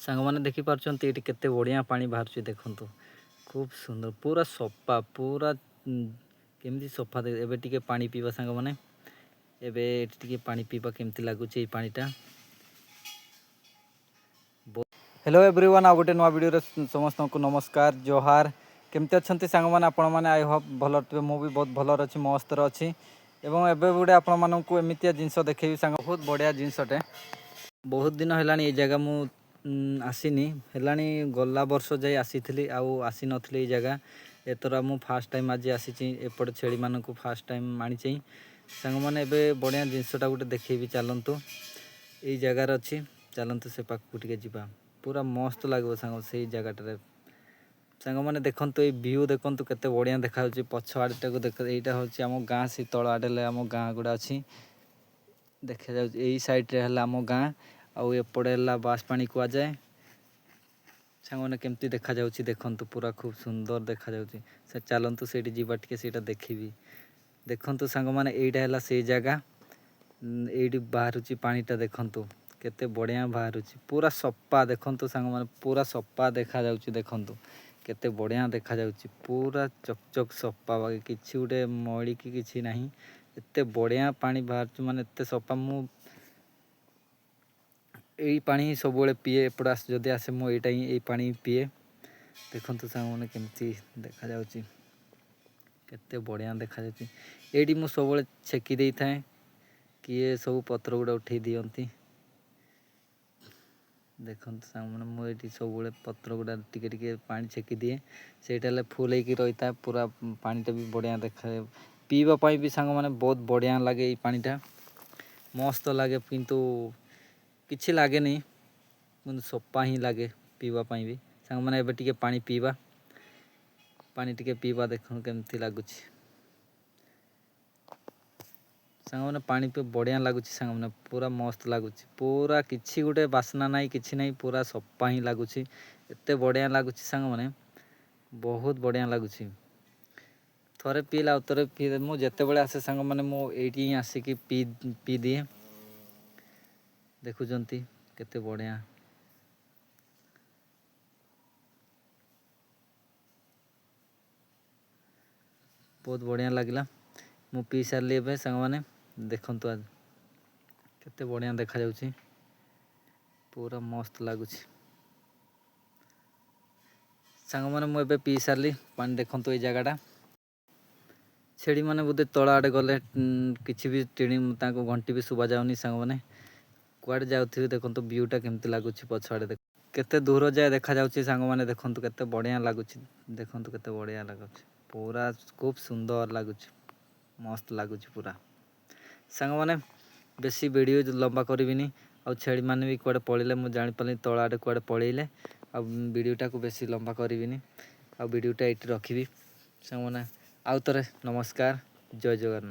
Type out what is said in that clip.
सांगने देखिपार्थ ये केते बढ़िया पानी बाहर देखु खूब सुंदर पूरा सफा पूरा केमती सफा एबे टिके पानी पीवा सांग मैंने एबे टिके पानी पीवा केमती लगुच पानीटा। हेलो एवरीवन आ गोटे नुआ वीडियो समस्त को नमस्कार जोहार केमती अच्छा सांग मैंने आपण मैंने आई होप भल थे मुझे बहुत भलर अच्छी मस्त अच्छी एवं एबे गोटे आपण मानू एमतिया जिनस देखेबी सांग बहुत बढ़िया जिनसटे बहुत दिन है ये जगह मु आसीनी है गला वर्ष जाए आसी आउ आसी नथली ये जगह एथर मु फास्ट टाइम आज आसी एपटे छेली मान को फास्ट टाइम आनी सांग मैंने एबे बढ़िया जिनसटा गोटे देखेबी चलतु यही जगार अच्छी चलतु से पाखक टे जा पूरा मस्त लगे सांग से जगह सांग मैंने देखते ये व्यू देखते केते बढ़िया देखा पछ आड़े देख यहाँ हूँ आम गाँ से तल आड़े आम गाँ गुड़ा अच्छी देखा यही साइड्रे है आम गाँ आउ एपटे बाँसपाणी कह जाए सांग मैंने केमती देखा देखु पूरा खूब सुंदर देखा से चलतु से जावा टे देखी देखु सांग मैंने यहीटा है से जगह ये बाहर पानीटा देखु केते बढ़िया बाहर पूरा सफा देखु सांग मैंने पूरा सफा देखा देखु केते बढ़िया देखा पूरा चकचक सफा बाकी किसी गोटे मड़ी कि किसी ना एते बढ़िया पानी बाहर माने एते सफा मु यही पानी सब पीए एपट जदि आसे मुझे यही पानी पीए देखु सांग मैंने केमती देखा केते बढ़िया देखा ये मु सब छेकी दे था किए सब पत्र गुड़ा उठे दिखती देखु सांग मैंने मुझे सब पत्र गुड़ा टिके पानी छेकी दिए से फुल हो रही था पूरा पानीटा भी बढ़िया देखा पीवाई भी सांग मैंने बहुत बढ़िया लगे ये पानीटा मस्त लगे किंतु किसी लगे नहीं मतलब सफा ही लगे पीवाई भी सांग मैंने एबे टिके पानी पीवा पानी टिके पीवा देखो केमती लगुच सांग मैंने पानी पे बढ़िया लगुच सांग मैंने पूरा मस्त लगुच पूरा किसी गोटे बासना नाई किसी नाई पूरा सफा ही लगुच एते बढ़िया लगुच सांग मैंने बहुत बढ़िया लगुच थरे पीला आउ थे पी मुझे जिते बड़े आसे सांग मैंने मुझे आसिक पी दिए देखुंत केते बढ़िया बहुत बढ़िया लगला मु पी सारे ए सांग मैंने देखु आज केते बढ़िया देखा पूरा मस्त लगुच सांग मैंने मुझे पी सारे पानी देखु ये जगहटा छेड़ी मैंने बोधे तल आड़े गले किसी भी टीणी घंटी भी शुभा जाऊनी सांग मैंने कुआड़े जाऊे देखो व्यूटा केमती लगुच पछाड़े देख केते दूर जाए देखा सांग मैंने देखु केते बढ़िया लगुच देखु केते बढ़िया लगुच पूरा खूब सुंदर लगुच मस्त लगुच पूरा सांग मैंने बेसी वीडियो लंबा करी आ छेड़ी मैंने भी कुआड़े पड़े मुझे जापारि तल आड़े कुआड़े पड़े आ वीडियोटा को बेसी लंबा करी आ वीडियोटा ये रखी सांग मैंने आउ थे नमस्कार जय जगन्नाथ।